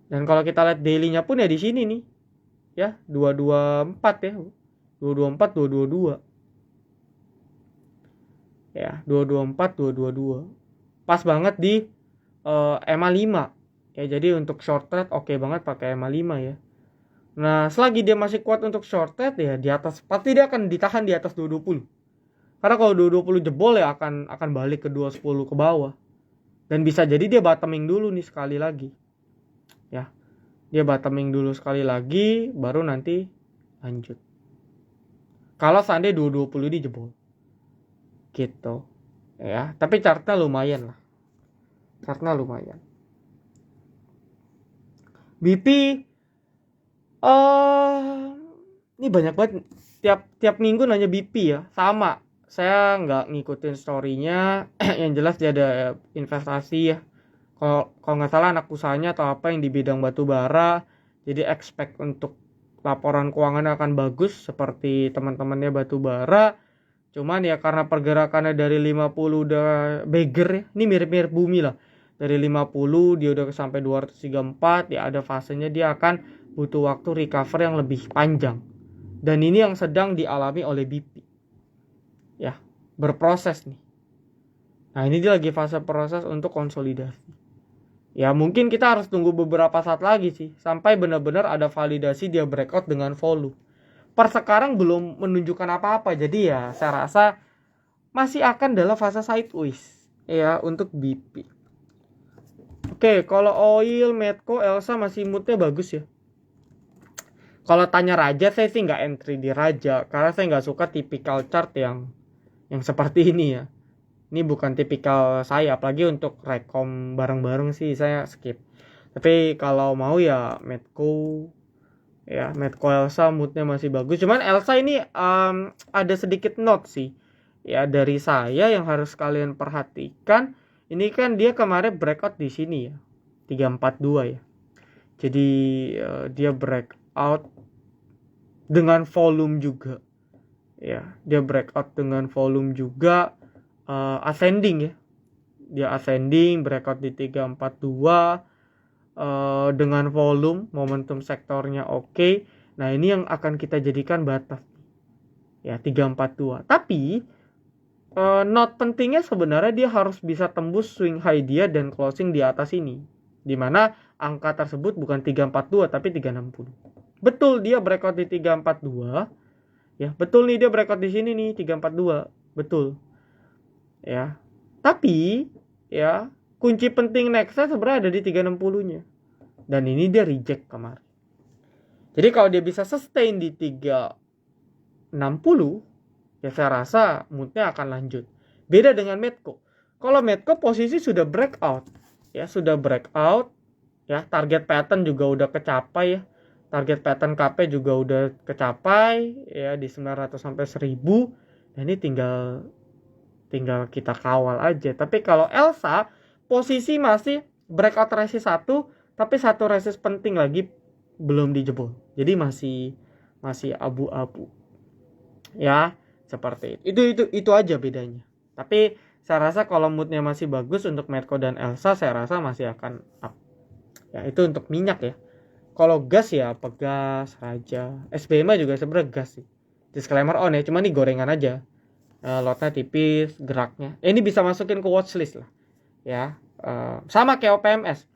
A: Dan kalau kita lihat daily-nya pun ya di sini nih. Ya, 224 ya. 224, 222. Ya, 224, 222. Pas banget di EMA 5. Ya, jadi untuk short trade oke banget pakai EMA 5 ya. Nah, selagi dia masih kuat untuk shorted ya di atas, pasti dia akan ditahan di atas 220. Karena kalau 220 jebol ya akan balik ke 210 ke bawah. Dan bisa jadi dia bottoming dulu nih sekali lagi. Ya. Dia bottoming dulu sekali lagi baru nanti lanjut. Kalau seandainya 220 ini jebol. Gitu. Ya, tapi chartnya lumayan lah. Chartnya lumayan. BP ini banyak banget tiap minggu nanya BP ya. Sama. Saya nggak ngikutin story-nya. Yang jelas dia ada investasi ya. Kalau nggak salah anak usahanya atau apa yang di bidang batu bara. Jadi expect untuk laporan keuangan akan bagus seperti teman-temannya batu bara. Cuman ya karena pergerakannya dari 50 udah beggar ya. Ini mirip-mirip bumi lah. Dari 50 dia udah sampai 234 ya, ada fasenya dia akan butuh waktu recover yang lebih panjang. Dan ini yang sedang dialami oleh BP. Ya, berproses nih. Nah, ini dia lagi fase proses untuk konsolidasi. Ya, mungkin kita harus tunggu beberapa saat lagi sih sampai benar-benar ada validasi dia breakout dengan volume. Per sekarang belum menunjukkan apa-apa. Jadi ya saya rasa masih akan dalam fase sideways ya untuk BP. Oke, kalau oil, Medco, Elsa masih moodnya bagus ya. Kalau tanya Raja, saya sih nggak entry di Raja karena saya nggak suka tipikal chart yang seperti ini ya. Ini bukan tipikal saya, apalagi untuk rekom bareng-bareng sih saya skip. Tapi kalau mau ya Medco Elsa moodnya masih bagus. Cuman Elsa ini ada sedikit note sih ya dari saya yang harus kalian perhatikan. Ini kan dia kemarin breakout di sini ya, 342 ya. Jadi dia breakout dengan volume juga ya. Dia breakout dengan volume juga, ascending ya. Dia ascending breakout di 342 dengan volume, momentum sektornya oke. Nah, ini yang akan kita jadikan batas ya, 342. Tapi note pentingnya sebenarnya dia harus bisa tembus swing high dia dan closing di atas ini. Dimana angka tersebut bukan 342 tapi 360. Betul dia breakout di 342. Ya, betul nih dia breakout di sini nih 342. Betul. Ya. Tapi ya, kunci penting nextnya sebenarnya ada di 360-nya. Dan ini dia reject kemarin. Jadi kalau dia bisa sustain di 360, ya saya rasa moodnya akan lanjut. Beda dengan Medco. Kalau Medco posisi sudah breakout, ya sudah breakout, ya target pattern juga udah kecapai ya. Target pattern KP juga udah kecapai ya di 900 sampai 1000. Dan ini tinggal kita kawal aja. Tapi kalau Elsa posisi masih breakout resist 1, tapi satu resist penting lagi belum dijebol. Jadi masih abu-abu. Ya, seperti itu. Itu aja bedanya. Tapi saya rasa kalau moodnya masih bagus untuk Medco dan Elsa, saya rasa masih akan up. Ya, itu untuk minyak ya. Kalau gas ya Pegas, Raja, SBM juga sebenarnya gas sih. Disclaimer on ya, cuma ini gorengan aja. Lotnya tipis, geraknya. Ini bisa masukin ke watchlist lah. Ya, sama kayak OPMS.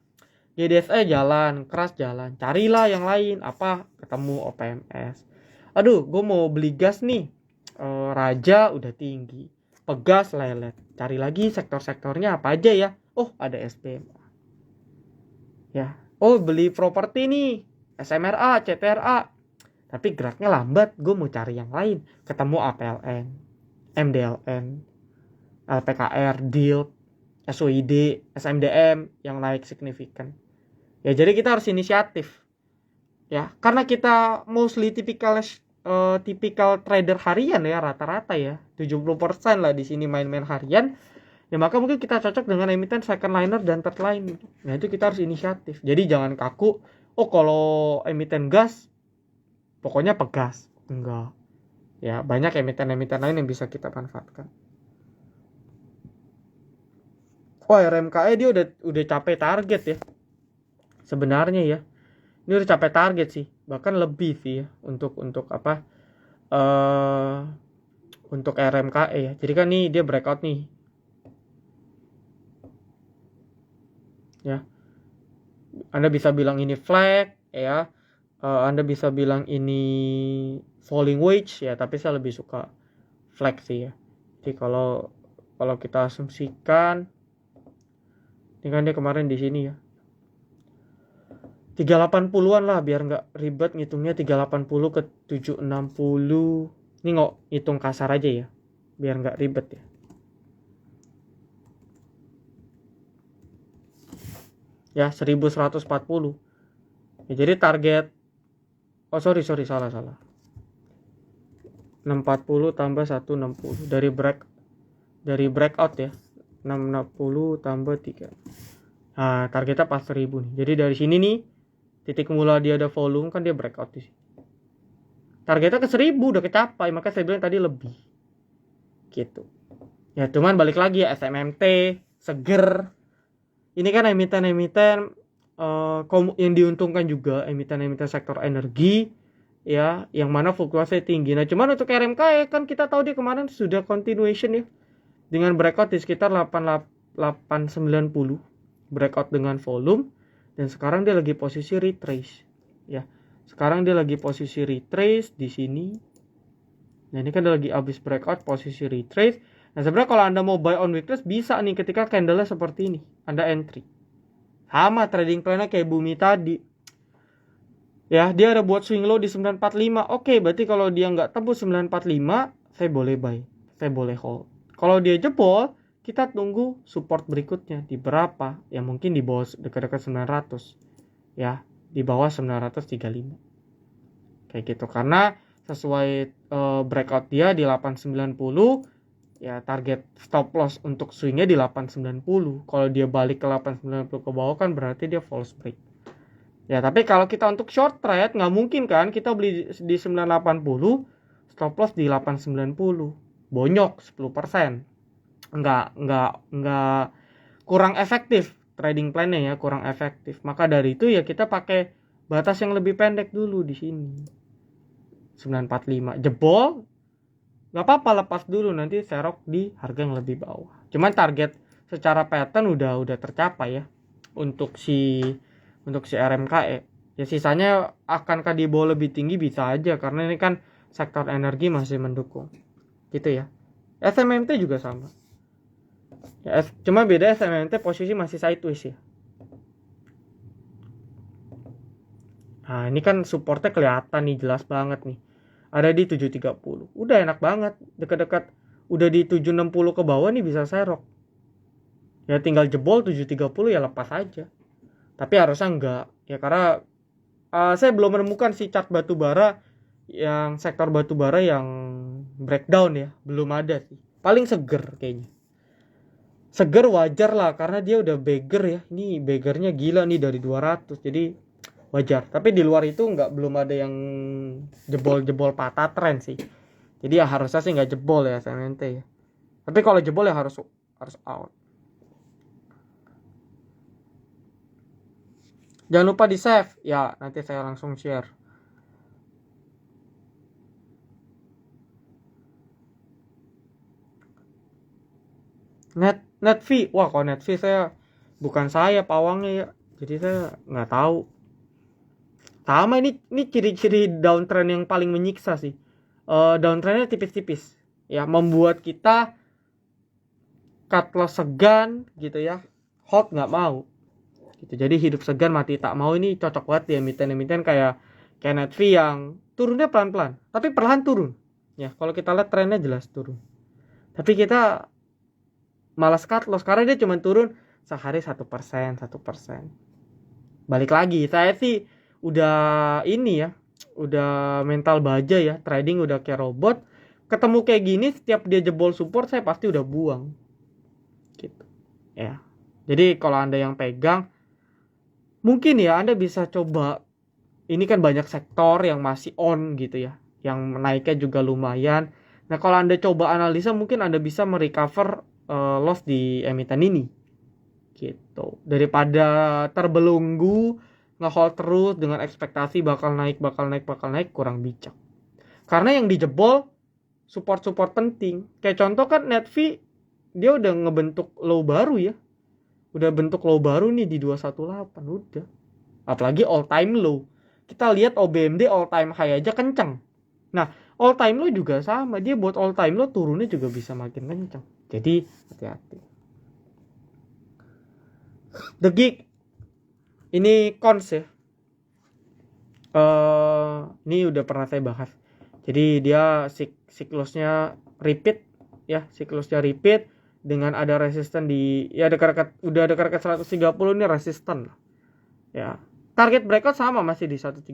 A: GDSE jalan, keras jalan. Carilah yang lain. Apa? Ketemu OPMS. Aduh, gue mau beli gas nih. Raja udah tinggi. Pegas lelet. Cari lagi sektor-sektornya apa aja ya. Oh, ada SPMA. Ya. Oh, beli properti nih. SMRA, CTRA. Tapi geraknya lambat. Gue mau cari yang lain. Ketemu APLN, MDLN, LPKR, DILP, SOID, SMDM yang naik signifikan. Ya, jadi kita harus inisiatif. Ya, karena kita mostly tipikal trader harian ya, rata-rata ya. 70% lah di sini main-main harian. Ya, maka mungkin kita cocok dengan emiten second liner dan third line. Nah, itu kita harus inisiatif. Jadi jangan kaku, oh kalau emiten gas pokoknya Pegas. Enggak. Ya, banyak emiten-emiten lain yang bisa kita manfaatkan. Wah, RMKE dia udah capai target ya. Sebenarnya ya. Ini udah capai target sih, bahkan lebih sih ya untuk apa? Untuk RMKE ya. Jadi kan nih dia breakout nih. Ya. Anda bisa bilang ini flag ya. Anda bisa bilang ini falling wedge ya, tapi saya lebih suka flag sih ya. Jadi kalau kita asumsikan, ini kan dia kemarin di sini ya, 380-an lah biar nggak ribet ngitungnya. 380 ke 760, ini nggak hitung kasar aja ya biar nggak ribet ya 1140 ya. Jadi target, oh sorry salah 640 tambah 160 dari breakout ya, 660 tambah 3. Nah targetnya pas 1000 nih. Jadi dari sini nih titik mula dia ada volume kan, dia breakout di sini. Targetnya ke 1000 udah kecapai, maka saya bilang tadi lebih gitu ya. Cuman balik lagi ya, SMMT seger ini kan emiten yang diuntungkan juga, emiten sektor energi ya, yang mana fluktuasi tinggi. Nah cuman untuk RMK kan kita tahu dia kemarin sudah continuation ya, dengan breakout di sekitar 890 breakout dengan volume, dan sekarang dia lagi posisi retrace ya. Sekarang dia lagi posisi retrace di sini. Nah ini kan dia lagi habis breakout posisi retrace. Nah sebenarnya kalau Anda mau buy on weakness bisa nih, ketika candle-nya seperti ini Anda entry. Sama trading plan-nya kayak Bumi tadi ya, dia ada buat swing low di 945. Oke, berarti kalau dia nggak tembus 945, saya boleh buy, saya boleh hold. Kalau dia jebol, kita tunggu support berikutnya di berapa, yang mungkin di bawah dekat-dekat 900 ya, di bawah 935 kayak gitu. Karena sesuai breakout dia di 890 ya, target stop loss untuk swingnya di 890. Kalau dia balik ke 890 ke bawah kan berarti dia false break ya. Tapi kalau kita untuk short trade nggak mungkin kan kita beli di 980, stop loss di 890, bonyok 10%. Nggak, kurang efektif trading plan-nya ya, kurang efektif. Maka dari itu ya kita pakai batas yang lebih pendek dulu di sini, 945. Jebol nggak apa-apa, lepas dulu, nanti serok di harga yang lebih bawah. Cuman target secara pattern udah tercapai ya untuk si RMKE ya. Sisanya akankah di bawah lebih tinggi, bisa aja, karena ini kan sektor energi masih mendukung gitu ya. SMMT juga sama ya, cuma beda SMMT posisi masih sideways ya. Nah ini kan supportnya kelihatan nih, jelas banget nih, ada di 730. Udah enak banget, dekat-dekat udah di 760 ke bawah nih bisa serok ya. Tinggal jebol 730 ya lepas aja. Tapi harusnya enggak ya, karena saya belum menemukan si chart batubara, yang sektor batubara yang breakdown ya, belum ada sih. Paling seger kayaknya. Seger wajar lah, karena dia udah beggar ya. Ini beggarnya gila nih dari 200, jadi wajar. Tapi di luar itu belum ada yang jebol patah tren sih. Jadi ya harusnya sih nggak jebol ya SMNT ya. Tapi kalau jebol ya harus out. Jangan lupa di save ya, nanti saya langsung share. Net fee, wah kalau net fee bukan saya pawangnya ya, jadi saya nggak tahu. Sama ini ciri-ciri downtrend yang paling menyiksa sih. Downtrendnya tipis-tipis ya, membuat kita cut loss segan gitu ya, hold nggak mau gitu. Jadi hidup segan mati tak mau, ini cocok banget ya emiten kayak net fee yang turunnya pelan-pelan tapi perlahan turun ya. Kalau kita lihat trennya jelas turun, tapi kita malas cut loss karena dia cuma turun sehari 1%. Balik lagi, saya sih udah ini ya, udah mental baja ya, trading udah kayak robot. Ketemu kayak gini, setiap dia jebol support saya pasti udah buang gitu ya. Jadi kalau Anda yang pegang, mungkin ya Anda bisa coba, ini kan banyak sektor yang masih on gitu ya, yang naiknya juga lumayan. Nah kalau Anda coba analisa, mungkin Anda bisa merecover loss di emiten ini gitu, daripada terbelenggu nge-hold terus dengan ekspektasi bakal naik, kurang bijak. Karena yang dijebol support penting. Kayak contoh kan net fee, dia udah ngebentuk low baru ya, udah bentuk low baru nih di 218 udah, apalagi all time low. kita lihat OBMD all time high aja kenceng. Nah, all time low juga sama, dia buat all time low turunnya juga bisa makin kenceng. Jadi hati-hati. The Geek ini cons ya. Ini udah pernah saya bahas. Jadi dia siklusnya repeat ya, siklusnya repeat dengan ada resisten di ya udah dekat 130 ini resisten ya. Target breakout sama masih di 130.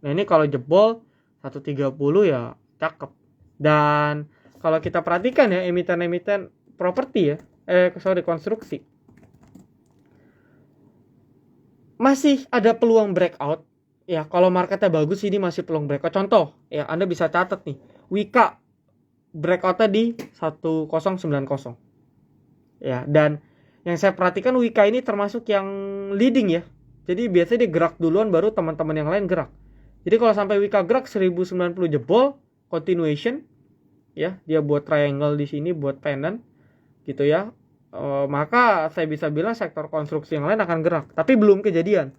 A: Nah, ini kalau jebol 130 ya cakep. Dan kalau kita perhatikan ya, emiten-emiten properti ya, konstruksi masih ada peluang breakout. Ya, kalau marketnya bagus ini masih peluang breakout. Contoh, ya Anda bisa catat nih. Wika breakoutnya di 1090. Ya, dan yang saya perhatikan Wika ini termasuk yang leading ya. Jadi biasanya dia gerak duluan baru teman-teman yang lain gerak. Jadi kalau sampai Wika gerak 1090 jebol, continuation ya, dia buat triangle di sini buat pennant gitu ya. Maka saya bisa bilang sektor konstruksi yang lain akan gerak, tapi belum kejadian.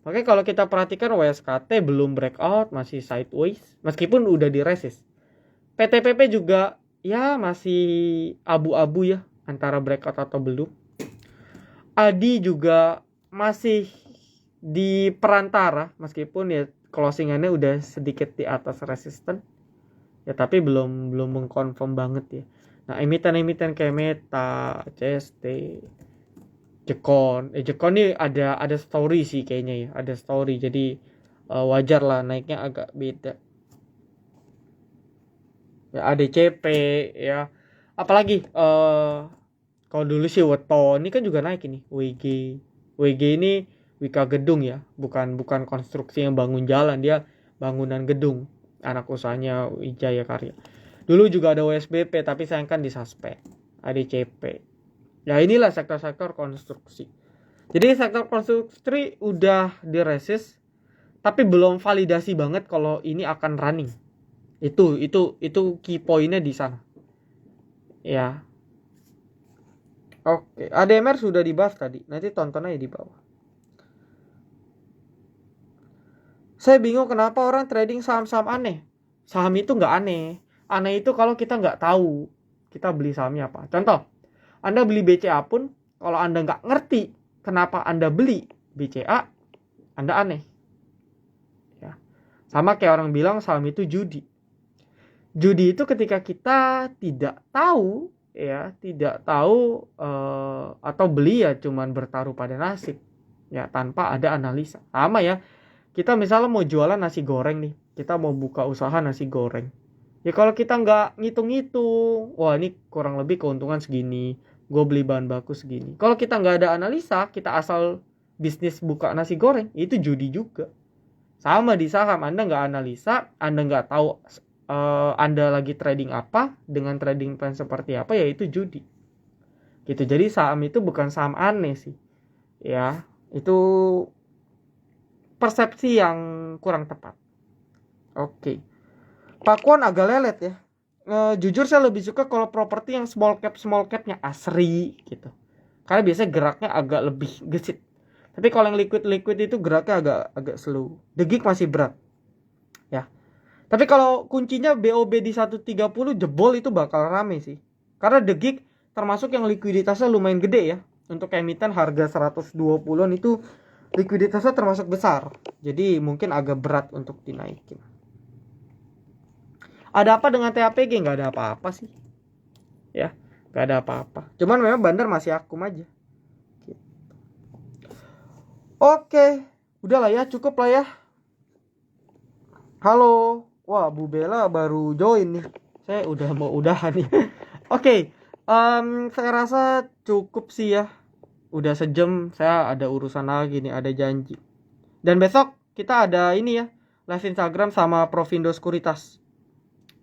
A: Makanya kalau kita perhatikan WSKT belum breakout, masih sideways meskipun udah di resist. PTPP juga ya masih abu-abu ya antara breakout atau belum. ADI juga masih di perantara meskipun ya closingannya udah sedikit di atas resisten. Ya tapi belum mengkonfirm banget ya. Nah, emiten-emiten kayak Meta, CST, Jekon nih ada story sih kayaknya ya, ada story. Jadi wajar lah naiknya agak beda. Ya ADCP ya. Apalagi kalau dulu sih Weton ini kan juga naik ini. WG ini Wika Gedung ya, bukan konstruksi yang bangun jalan, dia bangunan gedung. Anak usahanya Wijaya Karya. Dulu juga ada WSBP tapi sayang kan disuspend. ADCP. Ya inilah sektor-sektor konstruksi. Jadi sektor konstruksi udah diresist tapi belum validasi banget kalau ini akan running. Itu key pointnya di sana. Ya. Oke, ADMR sudah dibahas tadi. Nanti tonton aja di bawah. Saya bingung kenapa orang trading saham-saham aneh. Saham itu nggak aneh. Aneh itu kalau kita nggak tahu kita beli sahamnya apa. Contoh, Anda beli BCA pun kalau Anda nggak ngerti kenapa Anda beli BCA, Anda aneh. Ya. Sama kayak orang bilang saham itu judi. Judi itu ketika kita tidak tahu atau beli ya cuman bertaruh pada nasib ya tanpa ada analisa. Sama ya. Kita misalnya mau jualan nasi goreng nih, kita mau buka usaha nasi goreng. Ya kalau kita nggak ngitung-ngitung, wah ini kurang lebih keuntungan segini, gue beli bahan baku segini. Kalau kita nggak ada analisa, kita asal bisnis buka nasi goreng, itu judi juga. Sama di saham, Anda nggak analisa, Anda nggak tahu Anda lagi trading apa, dengan trading plan seperti apa, ya itu judi. Gitu. Jadi saham itu bukan saham aneh sih. Ya, itu persepsi yang kurang tepat. Oke. Pak Kwon agak lelet ya. Jujur saya lebih suka kalau properti yang small capnya Asri gitu. Karena biasanya geraknya agak lebih gesit. Tapi kalau yang liquid itu geraknya agak slow. The Geek masih berat. Ya. Tapi kalau kuncinya BOB di 130 jebol itu bakal rame sih. Karena The Geek termasuk yang likuiditasnya lumayan gede ya. Untuk emiten harga 120-an itu likuiditasnya termasuk besar. Jadi mungkin agak berat untuk dinaikin. Ada apa dengan TAPG? Nggak ada apa-apa sih. Ya, nggak ada apa-apa. Cuman memang bandar masih akum aja. Gitu. Oke, udahlah ya, cukup lah ya. Halo, wah Bu Bella baru join nih. Saya udah mau udahan nih. Oke, saya rasa cukup sih ya. Udah sejam, saya ada urusan lagi nih, ada janji. Dan besok kita ada ini ya, live Instagram sama Provindo Sekuritas.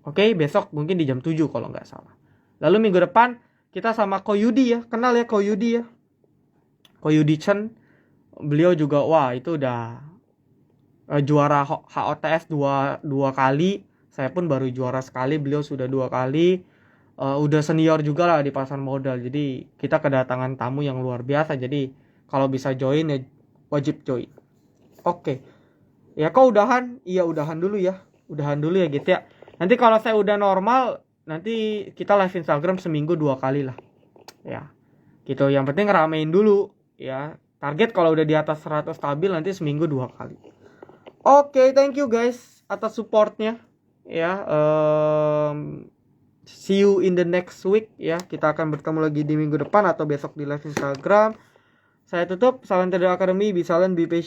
A: Oke, besok mungkin di jam 7 kalau nggak salah. Lalu minggu depan kita sama Koyudi ya. Kenal ya Koyudi ya. Koyudi Chen. Beliau juga wah itu udah juara HOTS dua kali. Saya pun baru juara sekali. Beliau sudah 2 kali. Udah senior juga lah di pasar modal. Jadi kita kedatangan tamu yang luar biasa. Jadi kalau bisa join ya wajib join. Oke. Ya kok udahan? Iya udahan dulu ya. Udahan dulu ya gitu ya. Nanti kalau saya udah normal, nanti kita live Instagram seminggu 2 kali lah. Ya. Gitu. Yang penting ramein dulu ya. Target kalau udah di atas 100 stabil nanti seminggu 2 kali. Oke, thank you guys atas supportnya. Ya, see you in the next week ya. Kita akan bertemu lagi di minggu depan atau besok di live Instagram. Saya tutup. Salam Trader Academy. Be silent, be patient.